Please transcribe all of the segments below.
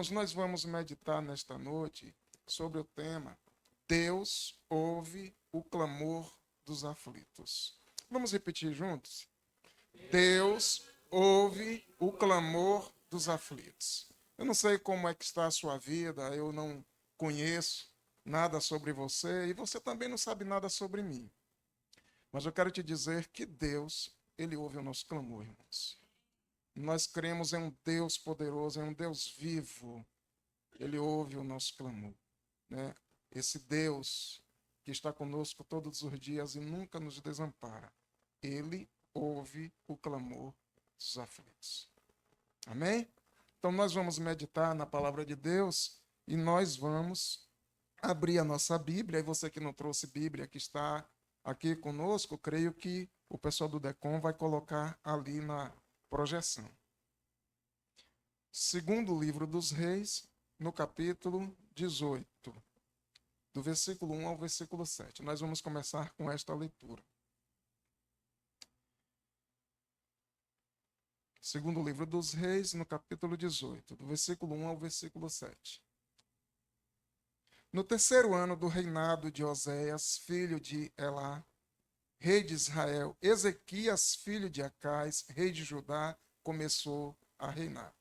Irmãos, nós vamos meditar nesta noite sobre o tema Deus ouve o clamor dos aflitos. Vamos repetir juntos? Deus ouve o clamor dos aflitos. Eu não sei como é que está a sua vida, eu não conheço nada sobre você e você também não sabe nada sobre mim. Mas eu quero te dizer que Deus, Ele ouve o nosso clamor, irmãos. Nós cremos em um Deus poderoso, em um Deus vivo. Ele ouve o nosso clamor, né? Esse Deus que está conosco todos os dias e nunca nos desampara. Ele ouve o clamor dos aflitos. Amém? Então nós vamos meditar na palavra de Deus e nós vamos abrir a nossa Bíblia. E você que não trouxe Bíblia, que está aqui conosco, creio que o pessoal do Decom vai colocar ali na projeção. Segundo livro dos Reis, no capítulo 18, do versículo 1 ao versículo 7. Nós vamos começar com esta leitura. Segundo livro dos Reis, no capítulo 18, do versículo 1 ao versículo 7. No terceiro ano do reinado de Oséias, filho de Elá, rei de Israel, Ezequias, filho de Acais, rei de Judá, começou a reinar.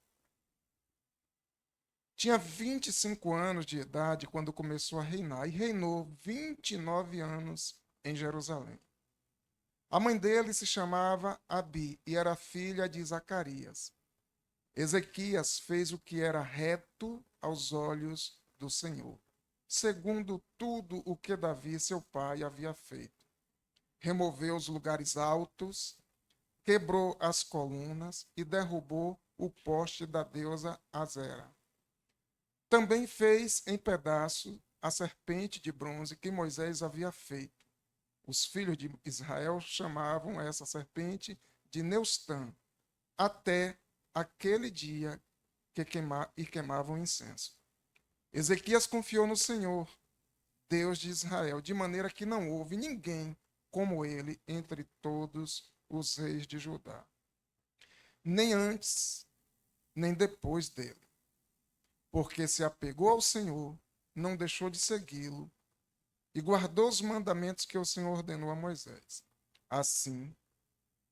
Tinha 25 anos de idade quando começou a reinar e reinou 29 anos em Jerusalém. A mãe dele se chamava Abi e era filha de Zacarias. Ezequias fez o que era reto aos olhos do Senhor, segundo tudo o que Davi, seu pai, havia feito. Removeu os lugares altos, quebrou as colunas e derrubou o poste da deusa Azera. Também fez em pedaços a serpente de bronze que Moisés havia feito. Os filhos de Israel chamavam essa serpente de Neustã, até aquele dia que queimavam incenso. Ezequias confiou no Senhor, Deus de Israel, de maneira que não houve ninguém como ele entre todos os reis de Judá, nem antes, nem depois dele. Porque se apegou ao Senhor, não deixou de segui-lo e guardou os mandamentos que o Senhor ordenou a Moisés. Assim,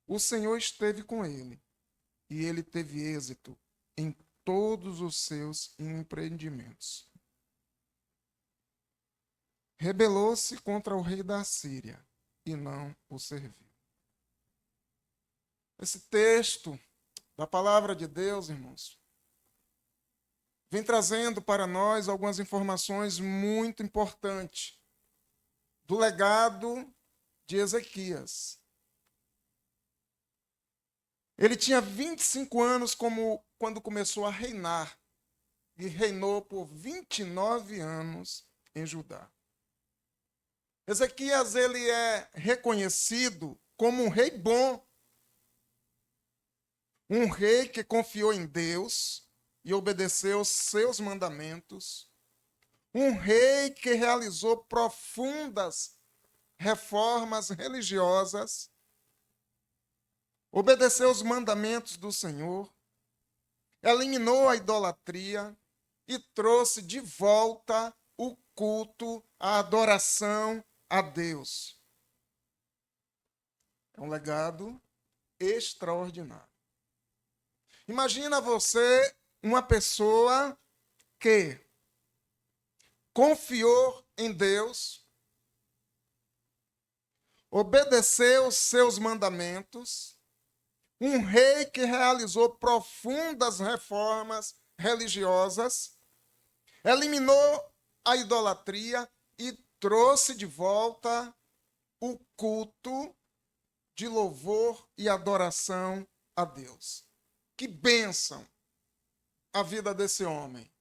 o Senhor esteve com ele e ele teve êxito em todos os seus empreendimentos. Rebelou-se contra o rei da Síria e não o serviu. Esse texto da palavra de Deus, irmãos, vem trazendo para nós algumas informações muito importantes do legado de Ezequias. Ele tinha 25 anos quando começou a reinar e reinou por 29 anos em Judá. Ezequias ele é reconhecido como um rei bom, um rei que confiou em Deus e obedeceu seus mandamentos, um rei que realizou profundas reformas religiosas, obedeceu os mandamentos do Senhor, eliminou a idolatria e trouxe de volta o culto, a adoração a Deus. É um legado extraordinário. Imagina você, uma pessoa que confiou em Deus, obedeceu os seus mandamentos, um rei que realizou profundas reformas religiosas, eliminou a idolatria e trouxe de volta o culto de louvor e adoração a Deus. Que bênção a vida desse homem.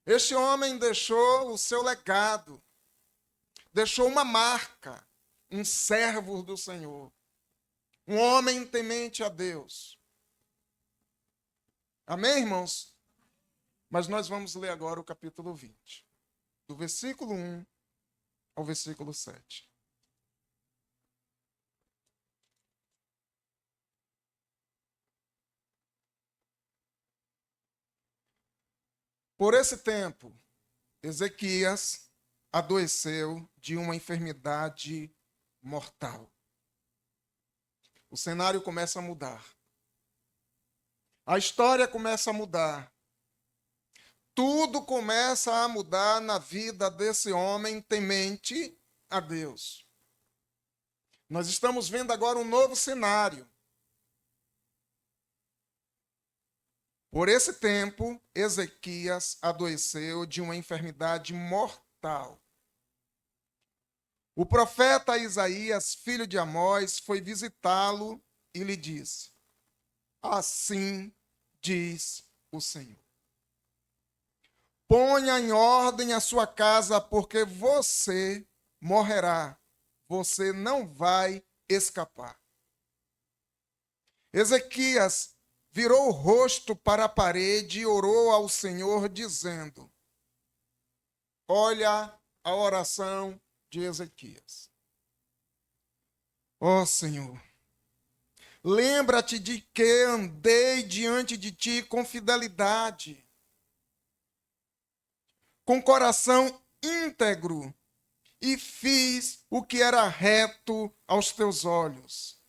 Este homem deixou o seu legado, deixou uma marca, um servo do Senhor, um homem temente a Deus. Amém, irmãos? Mas nós vamos ler agora o capítulo 20, do versículo 1 ao versículo 7. Por esse tempo, Ezequias adoeceu de uma enfermidade mortal. O cenário começa a mudar. A história começa a mudar. Tudo começa a mudar na vida desse homem temente a Deus. Nós estamos vendo agora um novo cenário. Por esse tempo, Ezequias adoeceu de uma enfermidade mortal. O profeta Isaías, filho de Amós, foi visitá-lo e lhe disse: assim diz o Senhor. Ponha em ordem a sua casa, porque você morrerá. Você não vai escapar. Ezequias virou o rosto para a parede e orou ao Senhor, dizendo: olha a oração de Ezequias. Ó Senhor, lembra-te de que andei diante de ti com fidelidade, com coração íntegro, e fiz o que era reto aos teus olhos.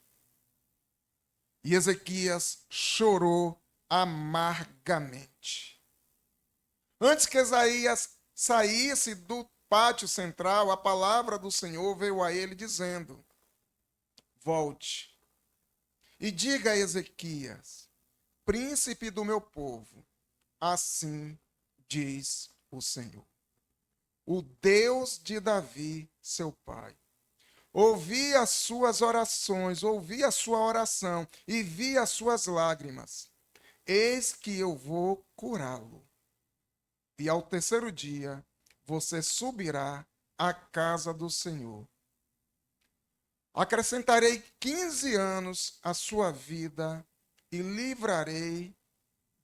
E Ezequias chorou amargamente. Antes que Isaías saísse do pátio central, a palavra do Senhor veio a ele dizendo: volte e diga a Ezequias, príncipe do meu povo, assim diz o Senhor, o Deus de Davi, seu pai. Ouvi as suas orações, ouvi a sua oração e vi as suas lágrimas. Eis que eu vou curá-lo. E ao terceiro dia você subirá à casa do Senhor. Acrescentarei 15 anos à sua vida e livrarei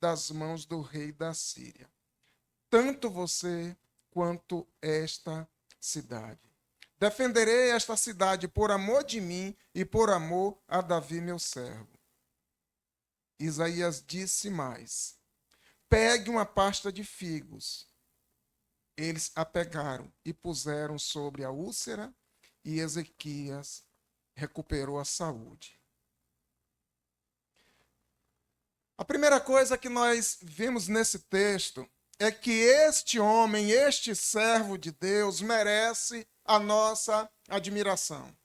das mãos do rei da Síria, tanto você quanto esta cidade. Defenderei esta cidade por amor de mim e por amor a Davi, meu servo. Isaías disse mais: pegue uma pasta de figos. Eles a pegaram e puseram sobre a úlcera, e Ezequias recuperou a saúde. A primeira coisa que nós vemos nesse texto é que este homem, este servo de Deus, merece a nossa admiração.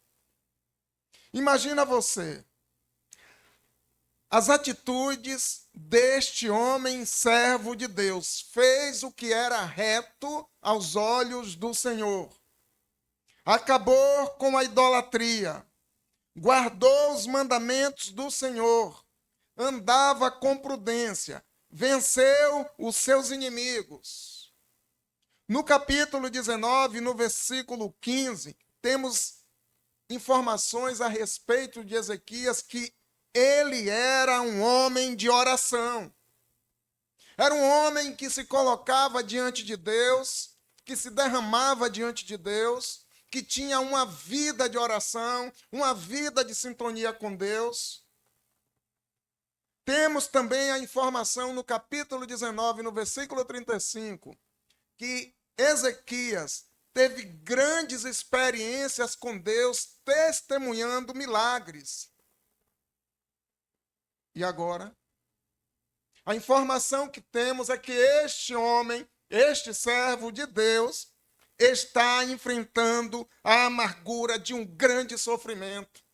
Imagina você, as atitudes deste homem, servo de Deus, fez o que era reto aos olhos do Senhor. Acabou com a idolatria, guardou os mandamentos do Senhor, andava com prudência, venceu os seus inimigos. No capítulo 19, no versículo 15, temos informações a respeito de Ezequias, que ele era um homem de oração. Era um homem que se colocava diante de Deus, que se derramava diante de Deus, que tinha uma vida de oração, uma vida de sintonia com Deus. Temos também a informação no capítulo 19, no versículo 35, que Ezequias teve grandes experiências com Deus, testemunhando milagres. E agora, a informação que temos é que este homem, este servo de Deus, está enfrentando a amargura de um grande sofrimento.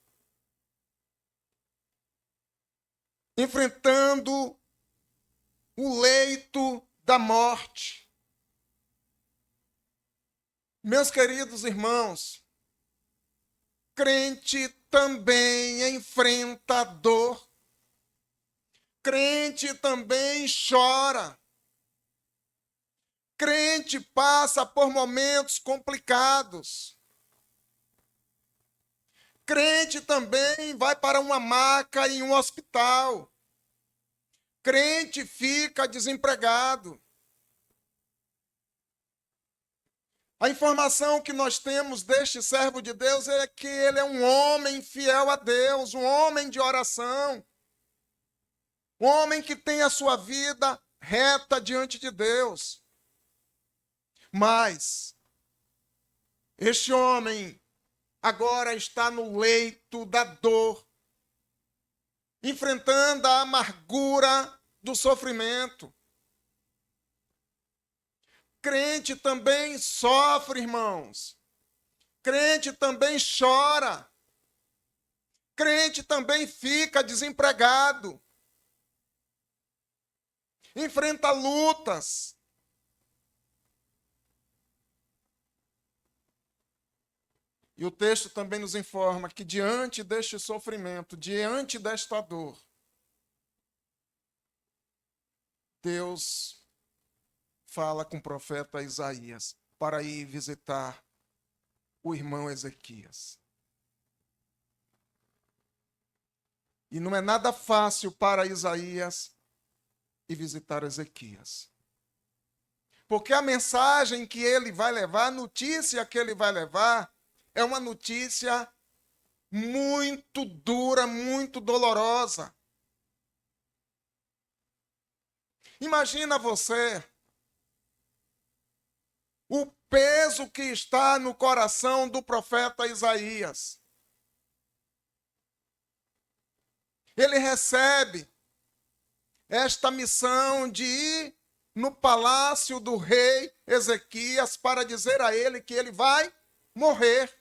Enfrentando o leito da morte. Meus queridos irmãos, crente também enfrenta dor. Crente também chora. Crente passa por momentos complicados. Crente também vai para uma maca em um hospital. Crente fica desempregado. A informação que nós temos deste servo de Deus é que ele é um homem fiel a Deus, um homem de oração, um homem que tem a sua vida reta diante de Deus. Mas este homem agora está no leito da dor, enfrentando a amargura do sofrimento. Crente também sofre, irmãos. Crente também chora. Crente também fica desempregado. Enfrenta lutas. E o texto também nos informa que diante deste sofrimento, diante desta dor, Deus fala com o profeta Isaías para ir visitar o irmão Ezequias. E não é nada fácil para Isaías ir visitar Ezequias. Porque a mensagem que ele vai levar, a notícia que ele vai levar, é uma notícia muito dura, muito dolorosa. Imagina você o peso que está no coração do profeta Isaías. Ele recebe esta missão de ir no palácio do rei Ezequias para dizer a ele que ele vai morrer.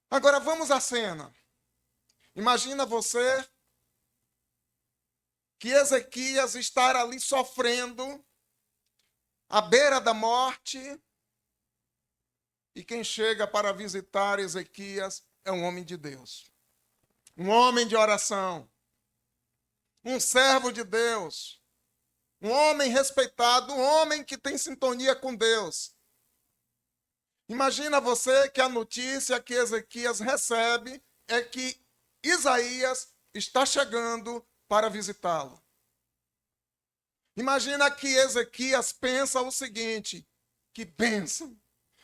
Agora vamos à cena. Imagina você que Ezequias está ali sofrendo, à beira da morte, e quem chega para visitar Ezequias é um homem de Deus, um homem de oração, um servo de Deus, um homem respeitado, um homem que tem sintonia com Deus. Imagina você que a notícia que Ezequias recebe é que Isaías está chegando para visitá-lo. Imagina que Ezequias pensa o seguinte: que bênção,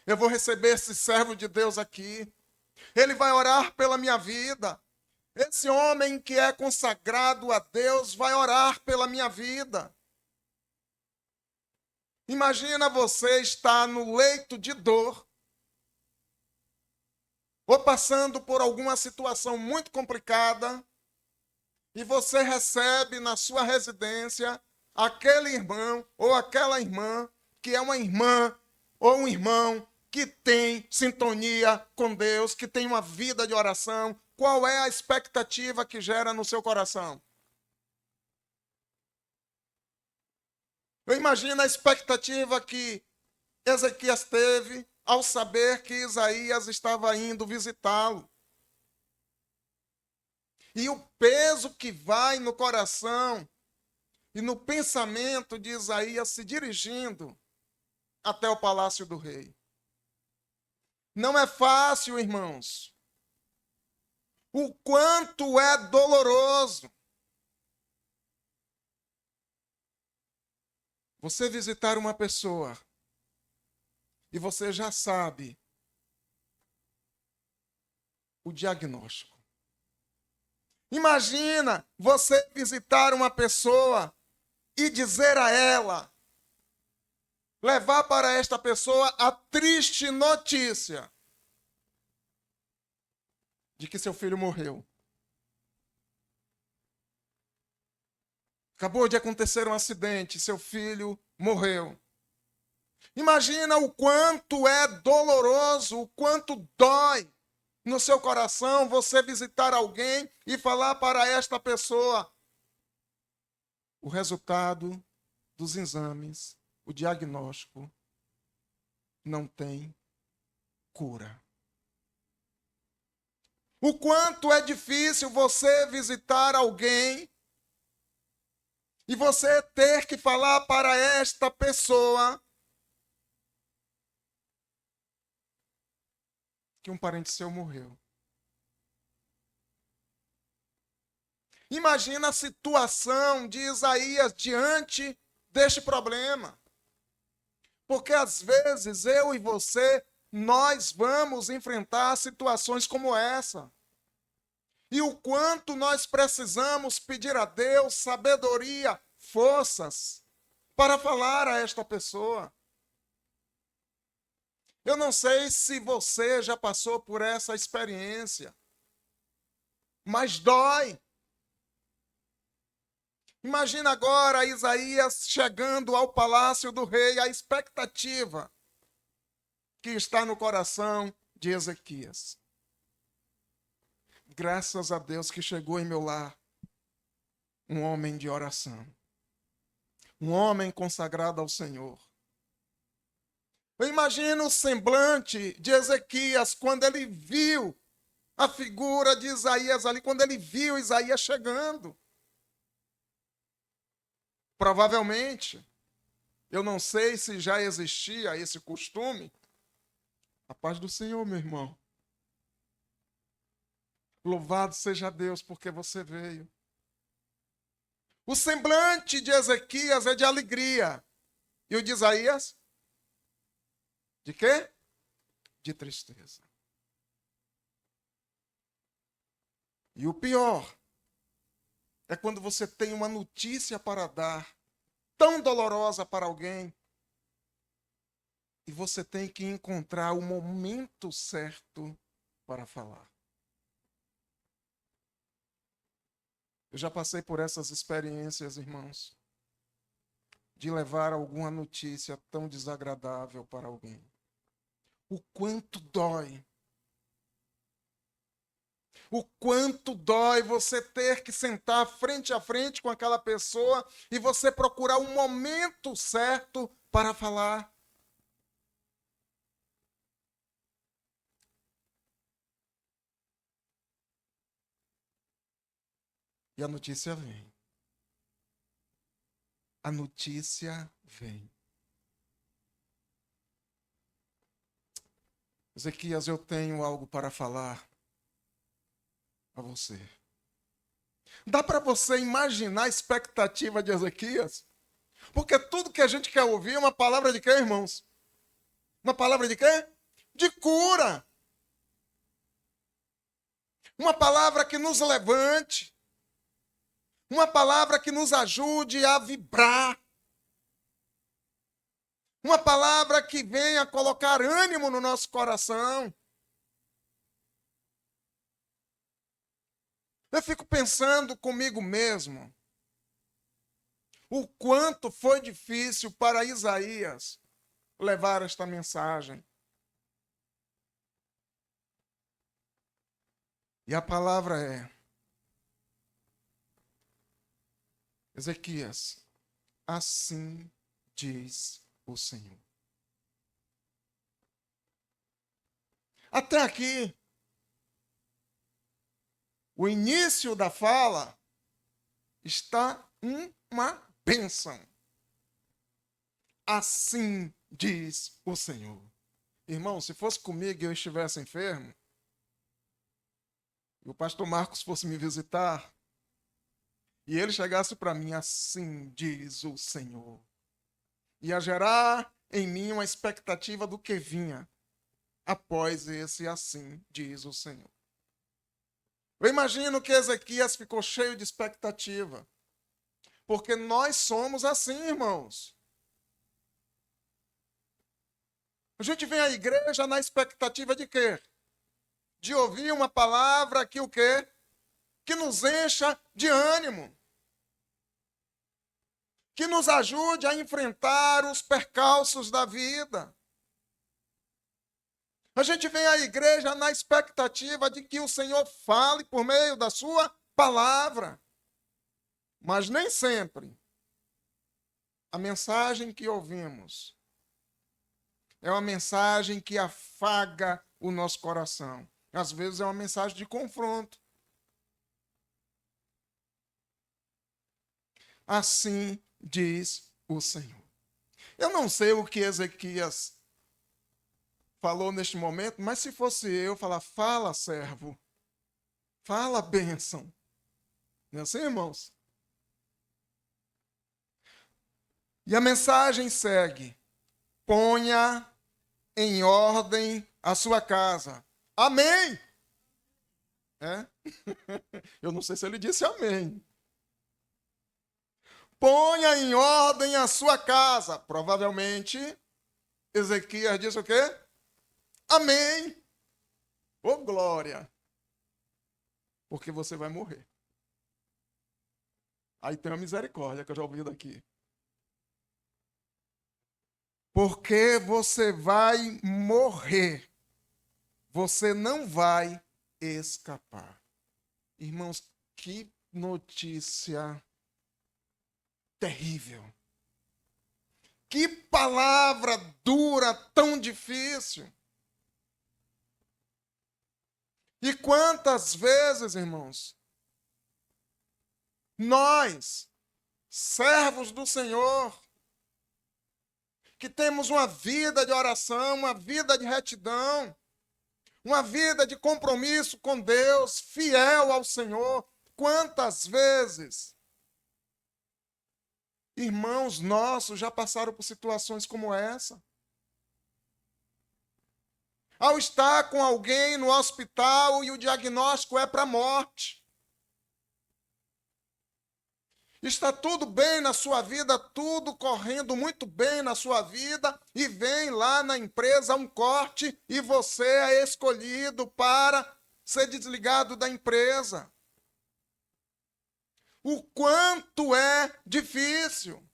eu vou receber esse servo de Deus aqui, ele vai orar pela minha vida, esse homem que é consagrado a Deus vai orar pela minha vida. Imagina você estar no leito de dor, ou passando por alguma situação muito complicada, e você recebe na sua residência aquele irmão ou aquela irmã que é uma irmã ou um irmão que tem sintonia com Deus, que tem uma vida de oração. Qual é a expectativa que gera no seu coração? Eu imagino a expectativa que Ezequias teve ao saber que Isaías estava indo visitá-lo. E o peso que vai no coração e no pensamento de Isaías se dirigindo até o palácio do rei. Não é fácil, irmãos. O quanto é doloroso você visitar uma pessoa e você já sabe o diagnóstico. Imagina você visitar uma pessoa e dizer a ela, levar para esta pessoa a triste notícia de que seu filho morreu. Acabou de acontecer um acidente, seu filho morreu. Imagina o quanto é doloroso, o quanto dói no seu coração você visitar alguém e falar para esta pessoa o resultado dos exames, o diagnóstico não tem cura. O quanto é difícil você visitar alguém e você ter que falar para esta pessoa que um parente seu morreu. Imagina a situação de Isaías diante deste problema. Porque às vezes eu e você, nós vamos enfrentar situações como essa. E o quanto nós precisamos pedir a Deus sabedoria, forças, para falar a esta pessoa. Eu não sei se você já passou por essa experiência, mas dói. Imagina agora Isaías chegando ao palácio do rei, a expectativa que está no coração de Ezequias. Graças a Deus que chegou em meu lar um homem de oração, um homem consagrado ao Senhor. Eu imagino o semblante de Ezequias quando ele viu a figura de Isaías ali, quando ele viu Isaías chegando. Provavelmente, eu não sei se já existia esse costume. A paz do Senhor, meu irmão. Louvado seja Deus porque você veio. O semblante de Ezequias é de alegria. E o de Isaías? De quê? De tristeza. E o pior é quando você tem uma notícia para dar, tão dolorosa para alguém, e você tem que encontrar o momento certo para falar. Eu já passei por essas experiências, irmãos, de levar alguma notícia tão desagradável para alguém. O quanto dói. O quanto dói você ter que sentar frente a frente com aquela pessoa e você procurar um momento certo para falar. E a notícia vem. A notícia vem. Ezequias, eu tenho algo para falar a você. Dá para você imaginar a expectativa de Ezequias? Porque tudo que a gente quer ouvir é uma palavra de quê, irmãos? Uma palavra de quê? De cura. Uma palavra que nos levante. Uma palavra que nos ajude a vibrar. Uma palavra que venha colocar ânimo no nosso coração. Eu fico pensando comigo mesmo o quanto foi difícil para Isaías levar esta mensagem. E a palavra é: Ezequias, assim diz o Senhor. Até aqui, o início da fala está uma bênção. Assim diz o Senhor. Irmão, se fosse comigo e eu estivesse enfermo, e o pastor Marcos fosse me visitar, e ele chegasse para mim, assim diz o Senhor, ia gerar em mim uma expectativa do que vinha após esse assim diz o Senhor. Eu imagino que Ezequias ficou cheio de expectativa, porque nós somos assim, irmãos. A gente vem à igreja na expectativa de quê? De ouvir uma palavra que o quê? Que nos encha de ânimo. Que nos ajude a enfrentar os percalços da vida. A gente vem à igreja na expectativa de que o Senhor fale por meio da sua palavra. Mas nem sempre a mensagem que ouvimos é uma mensagem que afaga o nosso coração. Às vezes é uma mensagem de confronto. Assim diz o Senhor. Eu não sei o que Ezequias falou neste momento, mas se fosse eu, falar, fala, servo. Fala, bênção. Não é assim, irmãos? E a mensagem segue: ponha em ordem a sua casa. Amém? É? Eu não sei se ele disse amém. Ponha em ordem a sua casa. Provavelmente, Ezequias disse o quê? Amém. Ô glória. Porque você vai morrer. Aí tem uma misericórdia que eu já ouvi daqui. Porque você vai morrer. Você não vai escapar. Irmãos, que notícia terrível. Que palavra dura, tão difícil. E quantas vezes, irmãos, nós, servos do Senhor, que temos uma vida de oração, uma vida de retidão, uma vida de compromisso com Deus, fiel ao Senhor, quantas vezes irmãos nossos já passaram por situações como essa? Ao estar com alguém no hospital e o diagnóstico é para a morte. Está tudo bem na sua vida, tudo correndo muito bem na sua vida, e vem lá na empresa um corte e você é escolhido para ser desligado da empresa. O quanto é difícil.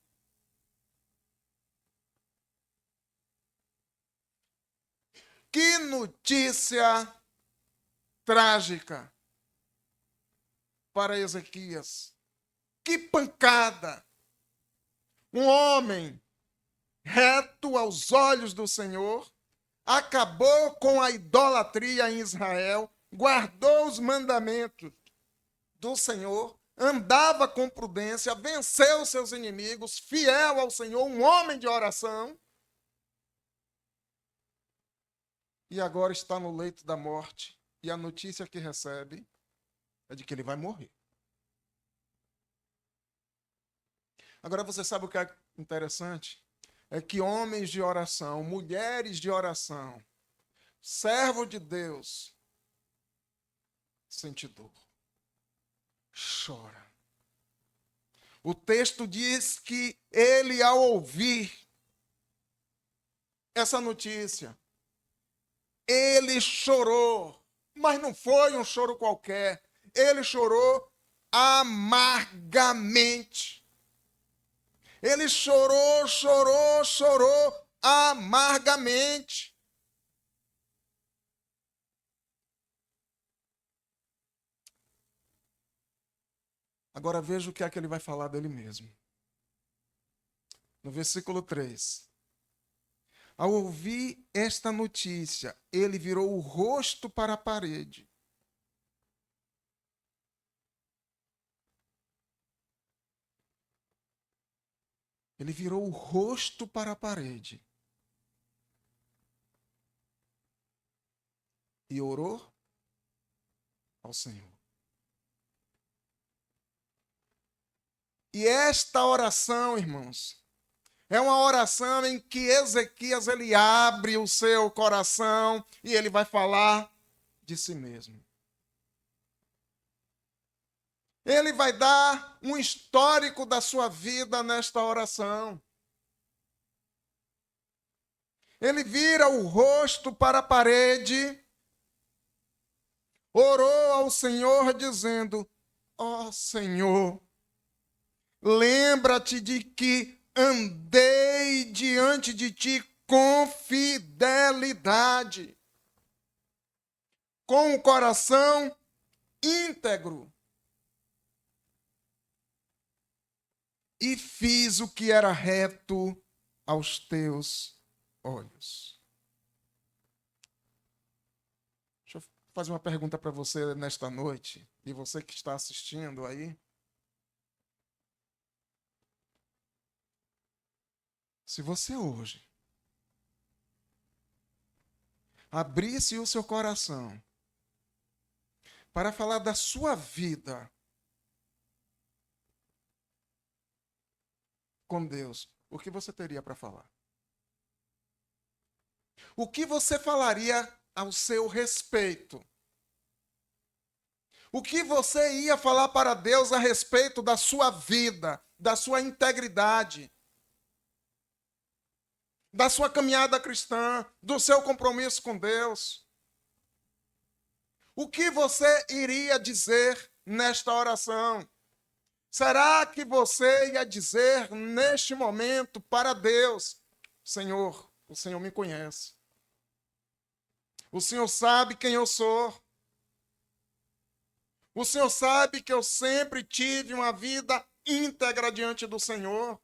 Que notícia trágica para Ezequias. Que pancada! Um homem reto aos olhos do Senhor, acabou com a idolatria em Israel, guardou os mandamentos do Senhor, andava com prudência, venceu seus inimigos, fiel ao Senhor, um homem de oração, e agora está no leito da morte, e a notícia que recebe é de que ele vai morrer. Agora você sabe o que é interessante? É que homens de oração, mulheres de oração, servo de Deus, sente dor, chora. O texto diz que ele, ao ouvir essa notícia, ele chorou, mas não foi um choro qualquer, ele chorou amargamente. Ele chorou, chorou, chorou amargamente. Agora veja o que é que ele vai falar dele mesmo. No versículo 3. Ao ouvir esta notícia, ele virou o rosto para a parede. Ele virou o rosto para a parede. E orou ao Senhor. E esta oração, irmãos, é uma oração em que Ezequias ele abre o seu coração e ele vai falar de si mesmo. Ele vai dar um histórico da sua vida nesta oração. Ele vira o rosto para a parede, orou ao Senhor dizendo: ó Senhor, lembra-te de que andei diante de ti com fidelidade, com o coração íntegro, e fiz o que era reto aos teus olhos. Deixa eu fazer uma pergunta para você nesta noite, e você que está assistindo aí. Se você hoje abrisse o seu coração para falar da sua vida com Deus, o que você teria para falar? O que você falaria ao seu respeito? O que você ia falar para Deus a respeito da sua vida, da sua integridade, da sua caminhada cristã, do seu compromisso com Deus? O que você iria dizer nesta oração? Será que você ia dizer neste momento para Deus: Senhor, o Senhor me conhece. O Senhor sabe quem eu sou. O Senhor sabe que eu sempre tive uma vida íntegra diante do Senhor.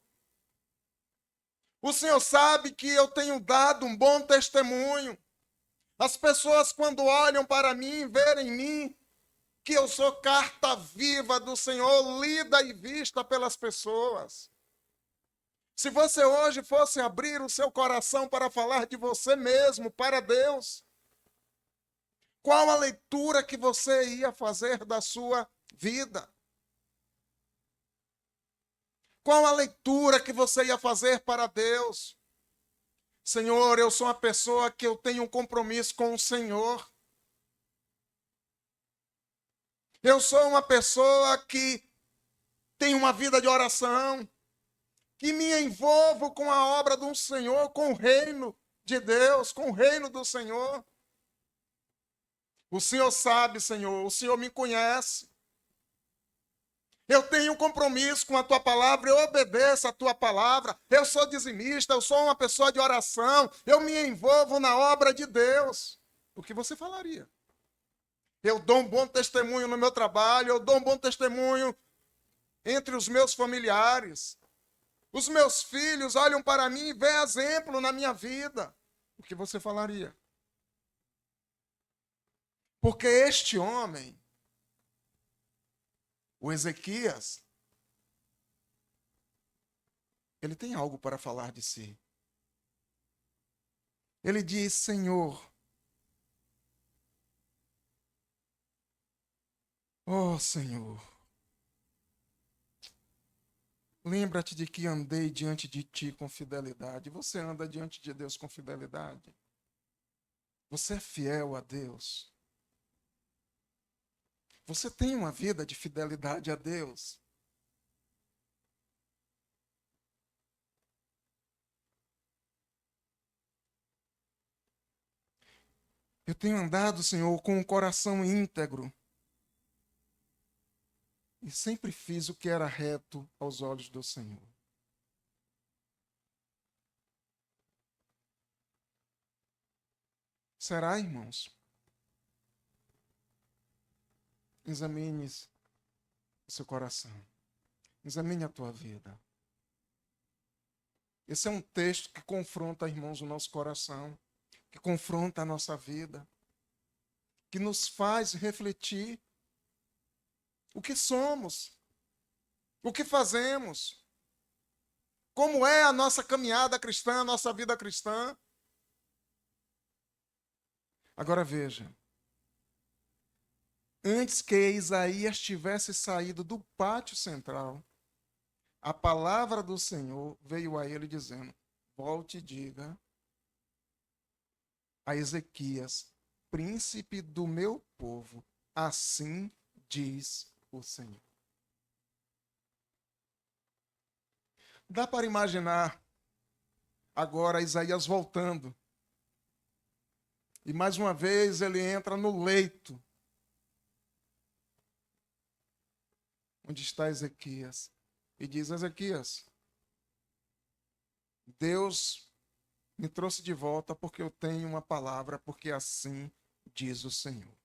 O Senhor sabe que eu tenho dado um bom testemunho. As pessoas, quando olham para mim, verem em mim que eu sou carta viva do Senhor, lida e vista pelas pessoas. Se você hoje fosse abrir o seu coração para falar de você mesmo para Deus, qual a leitura que você ia fazer da sua vida? Qual a leitura que você ia fazer para Deus? Senhor, eu sou uma pessoa que eu tenho um compromisso com o Senhor. Eu sou uma pessoa que tem uma vida de oração, que me envolvo com a obra do Senhor, com o reino de Deus, com o reino do Senhor. O Senhor sabe, Senhor, o Senhor me conhece. Eu tenho um compromisso com a tua palavra, eu obedeço a tua palavra. Eu sou dizimista, eu sou uma pessoa de oração, eu me envolvo na obra de Deus. O que você falaria? Eu dou um bom testemunho no meu trabalho, eu dou um bom testemunho entre os meus familiares. Os meus filhos olham para mim e veem exemplo na minha vida. O que você falaria? Porque este homem, o Ezequias, ele tem algo para falar de si. Ele diz: Senhor, oh Senhor, lembra-te de que andei diante de ti com fidelidade. Você anda diante de Deus com fidelidade? Você é fiel a Deus? Você tem uma vida de fidelidade a Deus? Eu tenho andado, Senhor, com um coração íntegro e sempre fiz o que era reto aos olhos do Senhor. Será, irmãos? Examine o seu coração. Examine a tua vida. Esse é um texto que confronta, irmãos, o nosso coração, que confronta a nossa vida, que nos faz refletir o que somos, o que fazemos, como é a nossa caminhada cristã, a nossa vida cristã. Agora veja, antes que Isaías tivesse saído do pátio central, a palavra do Senhor veio a ele dizendo: volte e diga a Ezequias, príncipe do meu povo, assim diz o Senhor. Dá para imaginar agora Isaías voltando. E mais uma vez ele entra no leito onde está Ezequias e diz: Ezequias, Deus me trouxe de volta porque eu tenho uma palavra, porque assim diz o Senhor.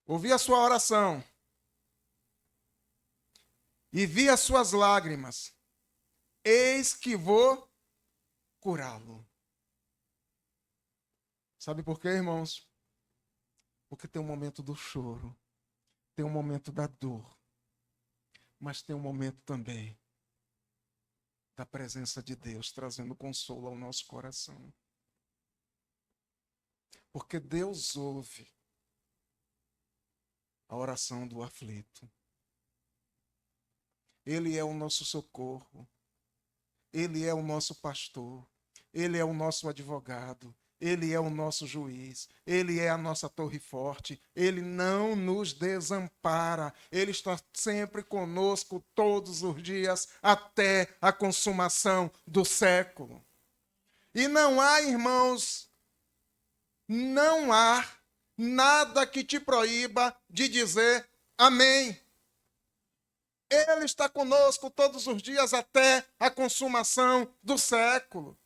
Ouvi a sua oração e vi as suas lágrimas. Eis que vou curá-lo. Sabe por quê, irmãos? Porque tem um momento do choro, tem um momento da dor, mas tem um momento também da presença de Deus trazendo consolo ao nosso coração. Porque Deus ouve a oração do aflito. Ele é o nosso socorro. Ele é o nosso pastor. Ele é o nosso advogado. Ele é o nosso juiz, Ele é a nossa torre forte, Ele não nos desampara, Ele está sempre conosco todos os dias até a consumação do século. E não há, irmãos, não há nada que te proíba de dizer amém. Ele está conosco todos os dias até a consumação do século.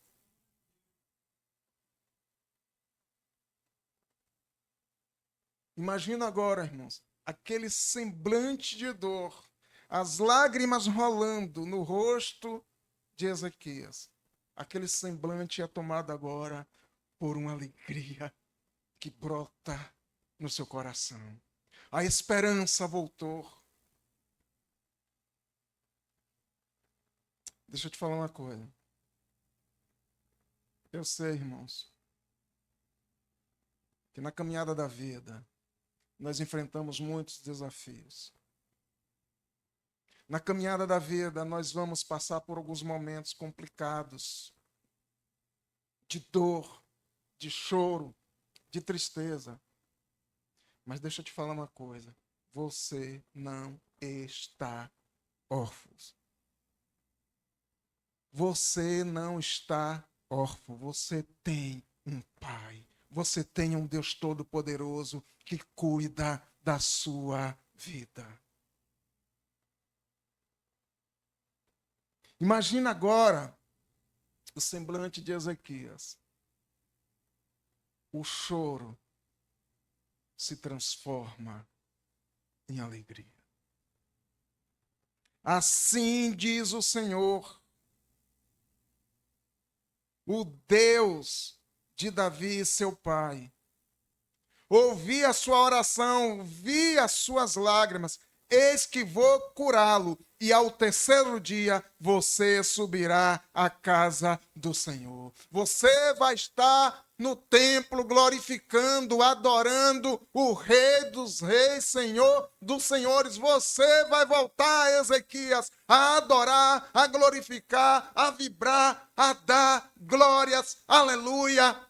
Imagina agora, irmãos, aquele semblante de dor, as lágrimas rolando no rosto de Ezequias. Aquele semblante é tomado agora por uma alegria que brota no seu coração. A esperança voltou. Deixa eu te falar uma coisa. Eu sei, irmãos, que na caminhada da vida nós enfrentamos muitos desafios. Na caminhada da vida nós vamos passar por alguns momentos complicados, de dor, de choro, de tristeza. Mas deixa eu te falar uma coisa. Você não está órfão. Você não está órfão. Você tem um Pai. Você tem um Deus Todo-Poderoso que cuida da sua vida. Imagina agora o semblante de Ezequias. O choro se transforma em alegria. Assim diz o Senhor, o Deus de Davi, seu pai. Ouvi a sua oração, vi as suas lágrimas, eis que vou curá-lo, e ao terceiro dia você subirá à casa do Senhor. Você vai estar no templo glorificando, adorando o Rei dos Reis, Senhor dos Senhores. Você vai voltar, Ezequias, a adorar, a glorificar, a vibrar, a dar glórias, aleluia,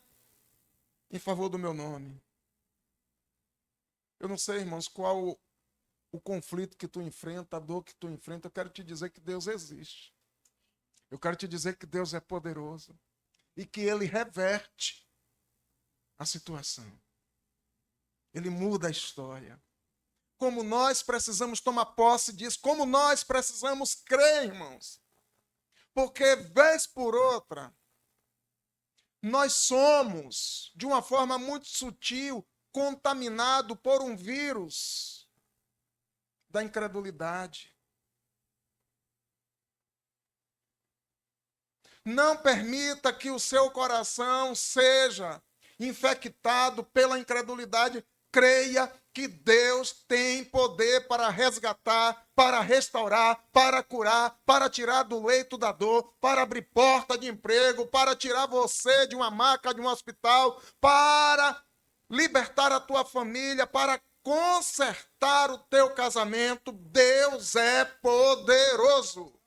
em favor do meu nome. Eu não sei, irmãos, qual o conflito que tu enfrenta, a dor que tu enfrenta. Eu quero te dizer que Deus existe. Eu quero te dizer que Deus é poderoso e que Ele reverte a situação. Ele muda a história. Como nós precisamos tomar posse disso, como nós precisamos crer, irmãos. Porque, vez por outra, nós somos, de uma forma muito sutil, contaminado por um vírus da incredulidade. Não permita que o seu coração seja infectado pela incredulidade. Creia que Deus tem poder para resgatar, para restaurar, para curar, para tirar do leito da dor, para abrir porta de emprego, para tirar você de uma maca, de um hospital, para libertar a tua família, para consertar o teu casamento. Deus é poderoso.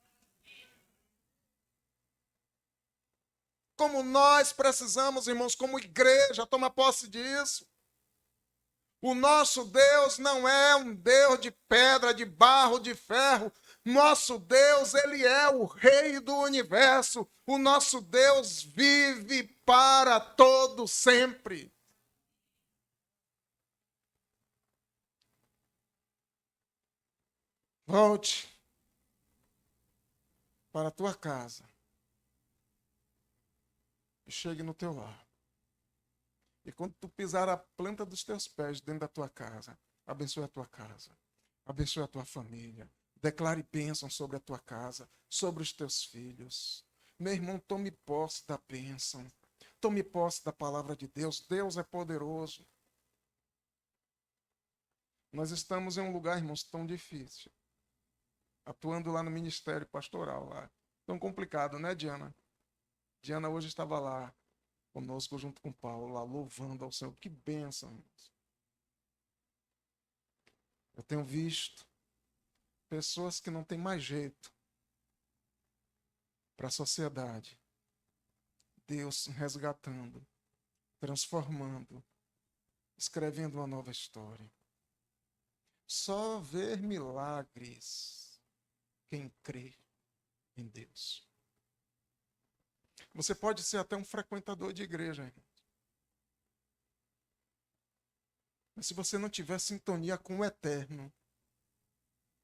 Como nós precisamos, irmãos, como igreja, tomar posse disso. O nosso Deus não é um Deus de pedra, de barro, de ferro. Nosso Deus, Ele é o Rei do universo. O nosso Deus vive para todo sempre. Volte para a tua casa e chegue no teu lar. E quando tu pisar a planta dos teus pés dentro da tua casa, abençoe a tua casa, abençoe a tua família, declare bênção sobre a tua casa, sobre os teus filhos. Meu irmão, tome posse da bênção, tome posse da palavra de Deus. Deus é poderoso. Nós estamos em um lugar, irmãos, tão difícil, atuando lá no ministério pastoral, lá. Tão complicado, né, Diana? Diana hoje estava lá conosco junto com Paulo, lá louvando ao Senhor. Que bênção, irmãos. Eu tenho visto pessoas que não têm mais jeito para a sociedade. Deus resgatando, transformando, escrevendo uma nova história. Só ver milagres quem crê em Deus. Você pode ser até um frequentador de igreja, irmão. Mas se você não tiver sintonia com o eterno,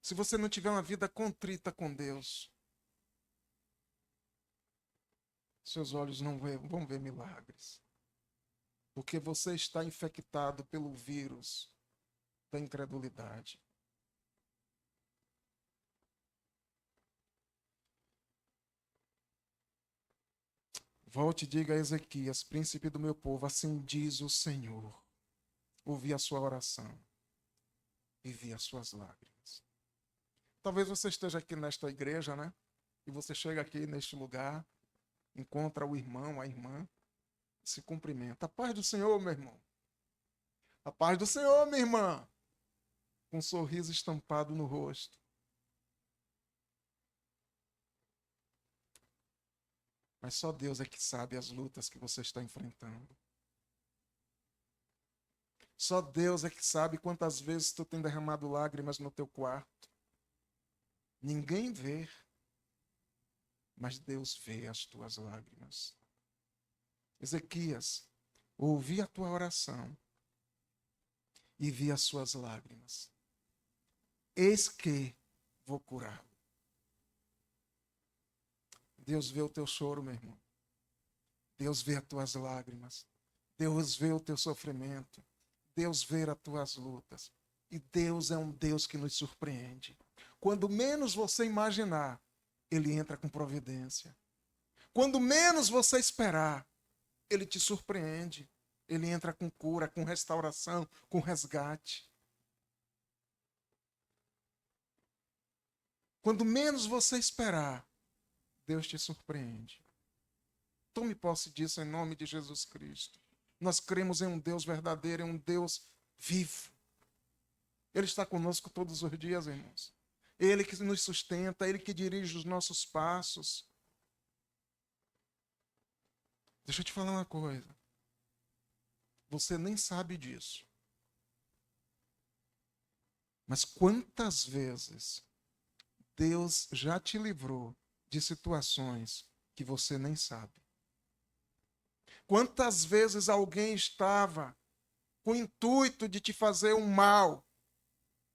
se você não tiver uma vida contrita com Deus, seus olhos não vão ver milagres. Porque você está infectado pelo vírus da incredulidade. Volte e diga a Ezequias, príncipe do meu povo, assim diz o Senhor. Ouvi a sua oração e vi as suas lágrimas. Talvez você esteja aqui nesta igreja, né? E você chega aqui neste lugar, encontra o irmão, a irmã, se cumprimenta. A paz do Senhor, meu irmão. A paz do Senhor, minha irmã. Com um sorriso estampado no rosto. Mas só Deus é que sabe as lutas que você está enfrentando. Só Deus é que sabe quantas vezes tu tem derramado lágrimas no teu quarto. Ninguém vê, mas Deus vê as tuas lágrimas. Ezequias, ouvi a tua oração e vi as suas lágrimas. Eis que vou curá-lo. Deus vê o teu choro, meu irmão. Deus vê as tuas lágrimas. Deus vê o teu sofrimento. Deus vê as tuas lutas. E Deus é um Deus que nos surpreende. Quando menos você imaginar, Ele entra com providência. Quando menos você esperar, Ele te surpreende. Ele entra com cura, com restauração, com resgate. Quando menos você esperar, Deus te surpreende. Tome posse disso em nome de Jesus Cristo. Nós cremos em um Deus verdadeiro, em um Deus vivo. Ele está conosco todos os dias, irmãos. Ele que nos sustenta, Ele que dirige os nossos passos. Deixa eu te falar uma coisa. Você nem sabe disso. Mas quantas vezes Deus já te livrou de situações que você nem sabe? Quantas vezes alguém estava com o intuito de te fazer um mal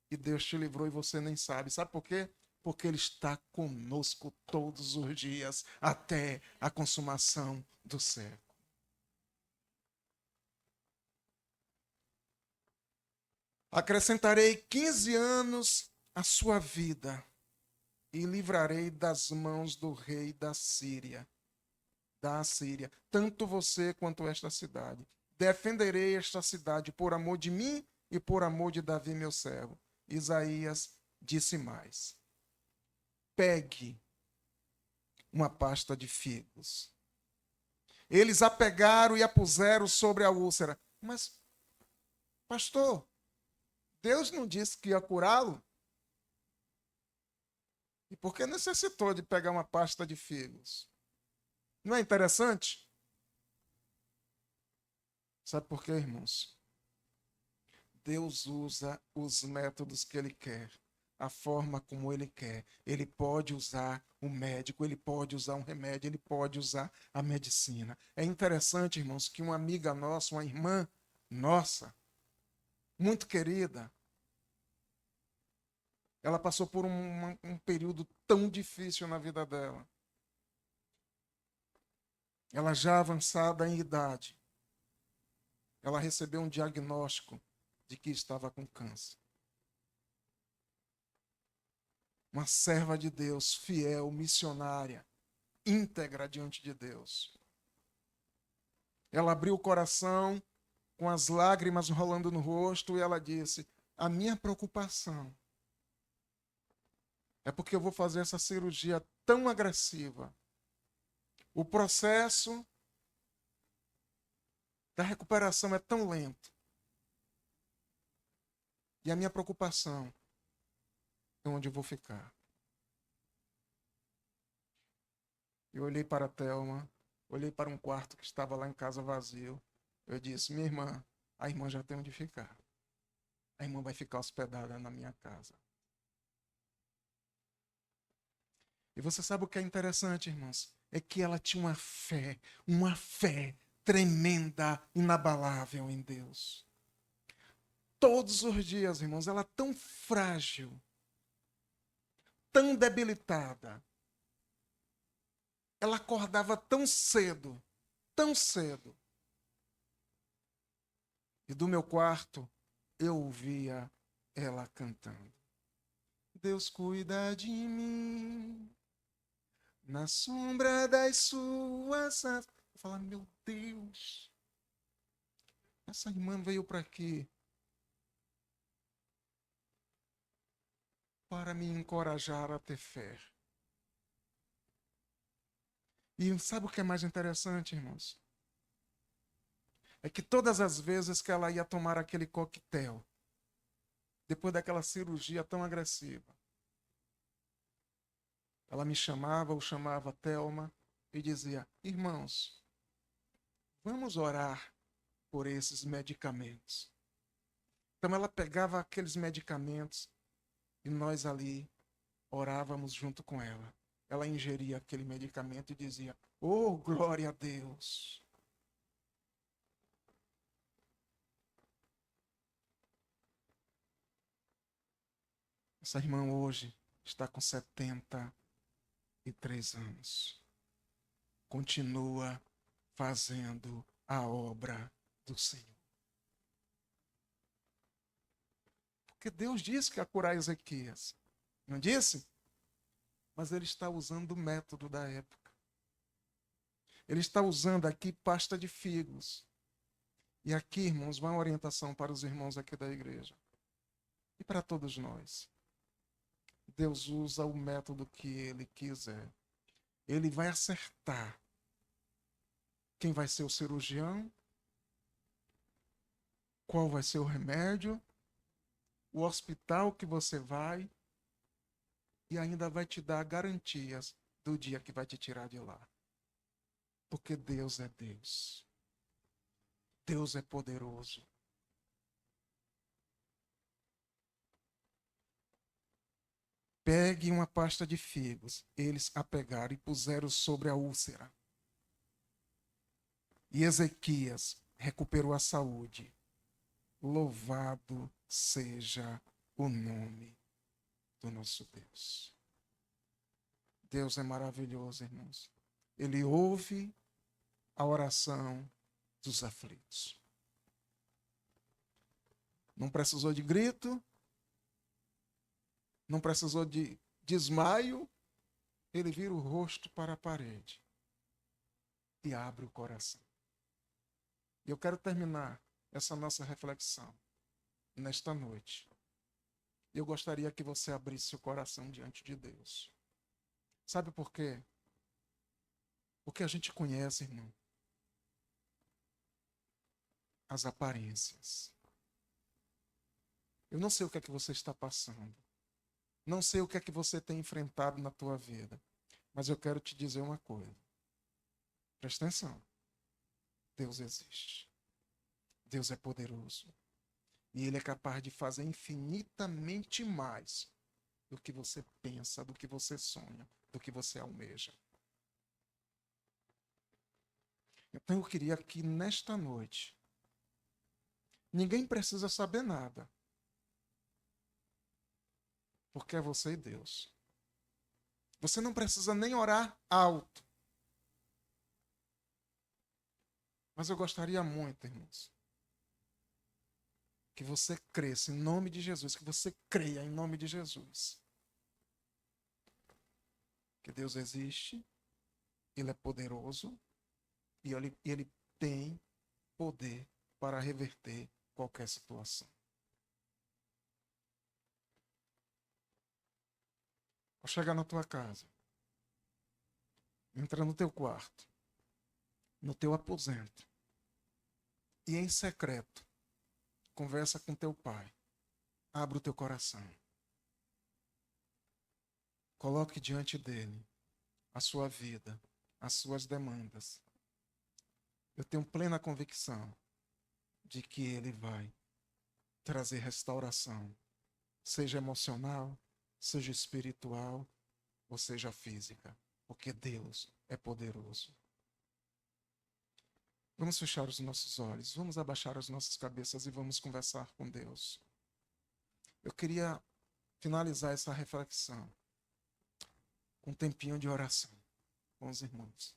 e Deus te livrou e você nem sabe. Sabe por quê? Porque Ele está conosco todos os dias até a consumação do século. Acrescentarei 15 anos à sua vida e livrarei das mãos do rei da Síria, tanto você quanto esta cidade. Defenderei esta cidade por amor de mim e por amor de Davi, meu servo. Isaías disse mais: pegue uma pasta de figos. Eles a pegaram e a puseram sobre a úlcera. Mas, pastor, Deus não disse que ia curá-lo? E por que necessitou de pegar uma pasta de figos? Não é interessante? Sabe por quê, irmãos? Deus usa os métodos que Ele quer, a forma como Ele quer. Ele pode usar um médico, Ele pode usar um remédio, Ele pode usar a medicina. É interessante, irmãos, que uma amiga nossa, uma irmã nossa, muito querida, ela passou por um período tão difícil na vida dela. Ela já avançada em idade, ela recebeu um diagnóstico de que estava com câncer. Uma serva de Deus, fiel, missionária, íntegra diante de Deus. Ela abriu o coração com as lágrimas rolando no rosto e ela disse: a minha preocupação é porque eu vou fazer essa cirurgia tão agressiva. O processo da recuperação é tão lento. E a minha preocupação é onde eu vou ficar. Eu olhei para a Thelma, olhei para um quarto que estava lá em casa vazio. Eu disse, minha irmã, a irmã já tem onde ficar. A irmã vai ficar hospedada na minha casa. E você sabe o que é interessante, irmãos? É que ela tinha uma fé tremenda, inabalável em Deus. Todos os dias, irmãos, ela tão frágil, tão debilitada. Ela acordava tão cedo, tão cedo. E do meu quarto, eu ouvia ela cantando. Deus cuida de mim, na sombra das suas asas. Eu falava, meu Deus, essa irmã veio para quê? Para me encorajar a ter fé. E sabe o que é mais interessante, irmãos? É que todas as vezes que ela ia tomar aquele coquetel, depois daquela cirurgia tão agressiva, ela me chamava ou chamava Thelma e dizia, irmãos, vamos orar por esses medicamentos. Então ela pegava aqueles medicamentos e nós ali orávamos junto com ela. Ela ingeria aquele medicamento e dizia, oh, glória a Deus. Essa irmã hoje está com 73 anos. Continua fazendo a obra do Senhor. Porque Deus disse que ia curar Ezequias. Não disse? Mas ele está usando o método da época. Ele está usando aqui pasta de figos. E aqui, irmãos, vai uma orientação para os irmãos aqui da igreja. E para todos nós. Deus usa o método que ele quiser. Ele vai acertar quem vai ser o cirurgião, qual vai ser o remédio, o hospital que você vai, e ainda vai te dar garantias do dia que vai te tirar de lá. Porque Deus é Deus. Deus é poderoso. Pegue uma pasta de figos. Eles a pegaram e puseram sobre a úlcera. E Ezequias recuperou a saúde. Louvado seja o nome do nosso Deus. Deus é maravilhoso, irmãos. Ele ouve a oração dos aflitos. Não precisou de grito, não precisou de desmaio. Ele vira o rosto para a parede e abre o coração. E eu quero terminar essa nossa reflexão nesta noite. Eu gostaria que você abrisse o coração diante de Deus. Sabe por quê? Porque a gente conhece, irmão, as aparências. Eu não sei o que é que você está passando. Não sei o que é que você tem enfrentado na tua vida. Mas eu quero te dizer uma coisa. Presta atenção. Deus existe. Deus é poderoso. E Ele é capaz de fazer infinitamente mais do que você pensa, do que você sonha, do que você almeja. Então eu queria que nesta noite, ninguém precisa saber nada. Porque é você e Deus. Você não precisa nem orar alto. Mas eu gostaria muito, irmãos, que você cresça em nome de Jesus, que você creia em nome de Jesus. Que Deus existe, Ele é poderoso e ele tem poder para reverter qualquer situação. Ao chegar na tua casa, entra no teu quarto, no teu aposento, e em secreto, conversa com teu pai. Abre o teu coração. Coloque diante dele a sua vida, as suas demandas. Eu tenho plena convicção de que Ele vai trazer restauração, seja emocional, seja espiritual, ou seja física, porque Deus é poderoso. Vamos fechar os nossos olhos, vamos abaixar as nossas cabeças e vamos conversar com Deus. Eu queria finalizar essa reflexão com um tempinho de oração com os irmãos.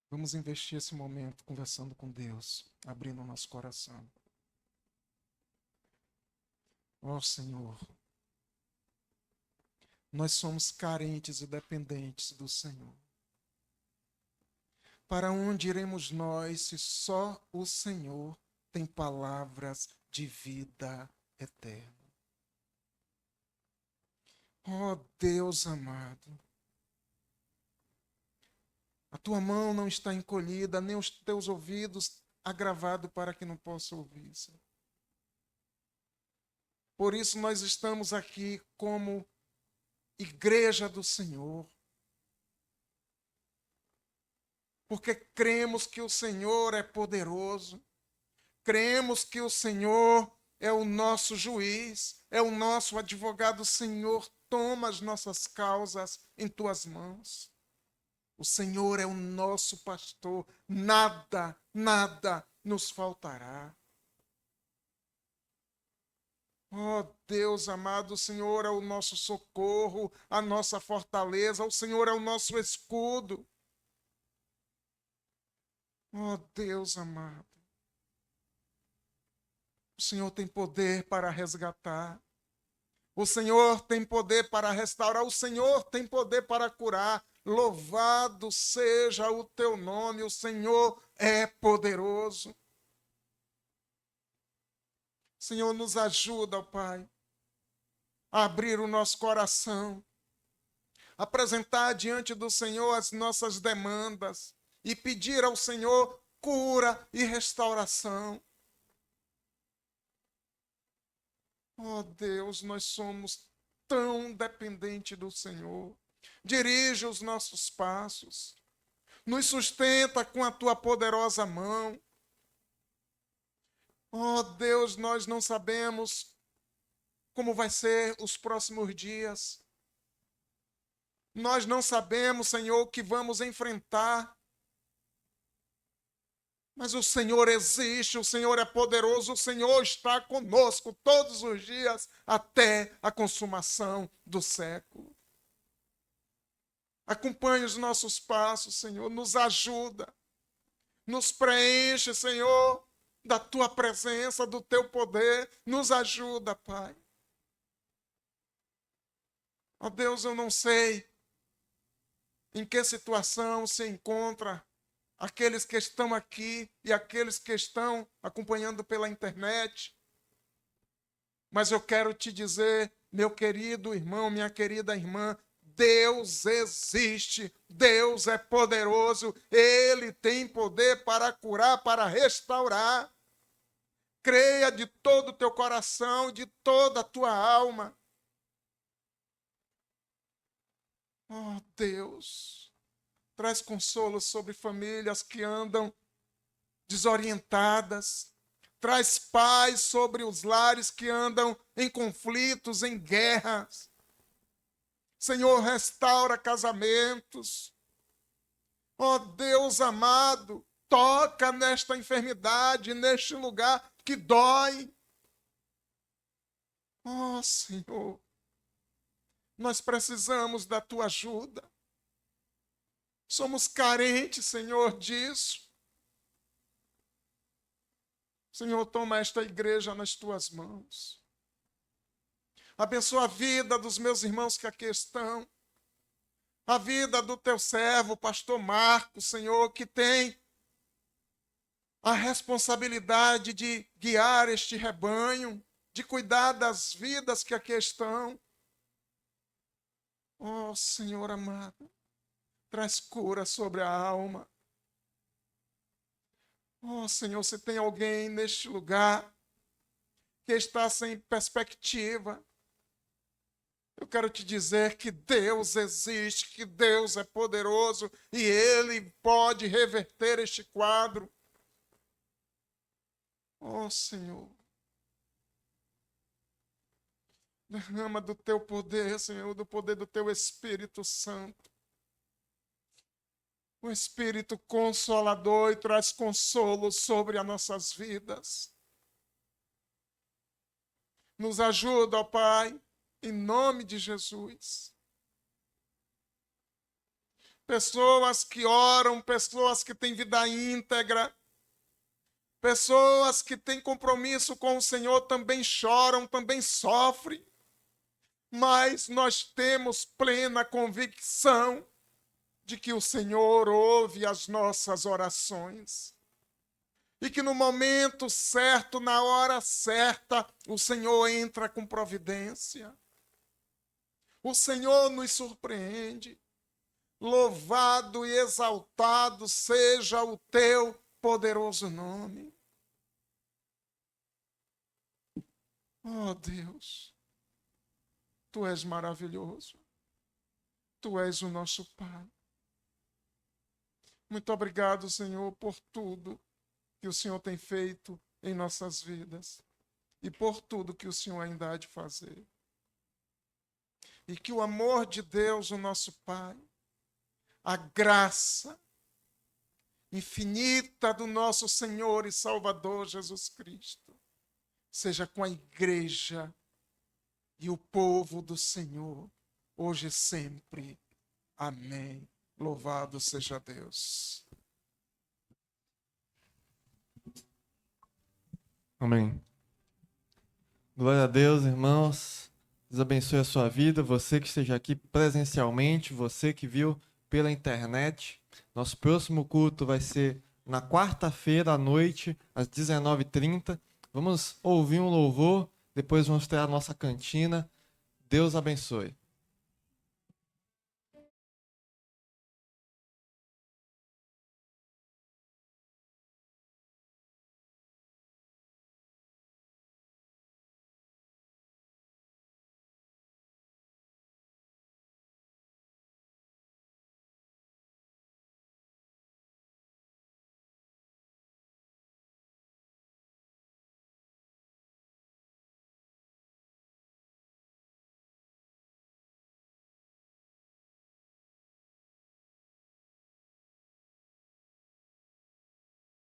Vamos investir esse momento conversando com Deus, abrindo o nosso coração. Ó Senhor, nós somos carentes e dependentes do Senhor. Para onde iremos nós se só o Senhor tem palavras de vida eterna? Ó Deus amado, a tua mão não está encolhida, nem os teus ouvidos agravados para que não possa ouvir, Senhor. Por isso nós estamos aqui como igreja do Senhor, porque cremos que o Senhor é poderoso, cremos que o Senhor é o nosso juiz, é o nosso advogado. Senhor, toma as nossas causas em tuas mãos. O Senhor é o nosso pastor, nada nos faltará. Ó Deus amado, o Senhor é o nosso socorro, a nossa fortaleza, o Senhor é o nosso escudo. Ó Deus amado, o Senhor tem poder para resgatar, o Senhor tem poder para restaurar, o Senhor tem poder para curar. Louvado seja o teu nome, o Senhor é poderoso. Senhor, nos ajuda, ó Pai, a abrir o nosso coração, apresentar diante do Senhor as nossas demandas e pedir ao Senhor cura e restauração. Oh Deus, nós somos tão dependentes do Senhor. Dirige os nossos passos, nos sustenta com a tua poderosa mão. Oh Deus, nós não sabemos como vai ser os próximos dias. Nós não sabemos, Senhor, o que vamos enfrentar. Mas o Senhor existe, o Senhor é poderoso, o Senhor está conosco todos os dias até a consumação do século. Acompanhe os nossos passos, Senhor, nos ajuda, nos preenche, Senhor, da tua presença, do teu poder, nos ajuda, Pai. Ó Deus, eu não sei em que situação se encontra aqueles que estão aqui e aqueles que estão acompanhando pela internet. Mas eu quero te dizer, meu querido irmão, minha querida irmã, Deus existe, Deus é poderoso, Ele tem poder para curar, para restaurar. Creia de todo o teu coração, de toda a tua alma. Oh Deus, traz consolo sobre famílias que andam desorientadas. Traz paz sobre os lares que andam em conflitos, em guerras. Senhor, restaura casamentos. Ó Deus amado, toca nesta enfermidade, neste lugar que dói. Ó Senhor, nós precisamos da tua ajuda. Somos carentes, Senhor, disso. Senhor, toma esta igreja nas tuas mãos. Abençoa a vida dos meus irmãos que aqui estão. A vida do teu servo, pastor Marcos, Senhor, que tem a responsabilidade de guiar este rebanho, de cuidar das vidas que aqui estão. Oh, Senhor amado, traz cura sobre a alma. Oh, Senhor, se tem alguém neste lugar que está sem perspectiva, eu quero te dizer que Deus existe, que Deus é poderoso e Ele pode reverter este quadro. Oh, Senhor, derrama do teu poder, Senhor, do poder do teu Espírito Santo. O Espírito Consolador e traz consolo sobre as nossas vidas. Nos ajuda, ó Pai, em nome de Jesus. Pessoas que oram, pessoas que têm vida íntegra, pessoas que têm compromisso com o Senhor também choram, também sofrem. Mas nós temos plena convicção de que o Senhor ouve as nossas orações. E que no momento certo, na hora certa, o Senhor entra com providência. O Senhor nos surpreende. Louvado e exaltado seja o teu poderoso nome. Oh Deus, tu és maravilhoso. Tu és o nosso Pai. Muito obrigado, Senhor, por tudo que o Senhor tem feito em nossas vidas e por tudo que o Senhor ainda há de fazer. E que o amor de Deus, o nosso Pai, a graça infinita do nosso Senhor e Salvador Jesus Cristo seja com a igreja e o povo do Senhor, hoje e sempre. Amém. Louvado seja Deus. Amém. Glória a Deus, irmãos. Deus abençoe a sua vida. Você que esteja aqui presencialmente, você que viu pela internet. Nosso próximo culto vai ser na quarta-feira à noite, às 19h30. Vamos ouvir um louvor, depois vamos ter a nossa cantina. Deus abençoe.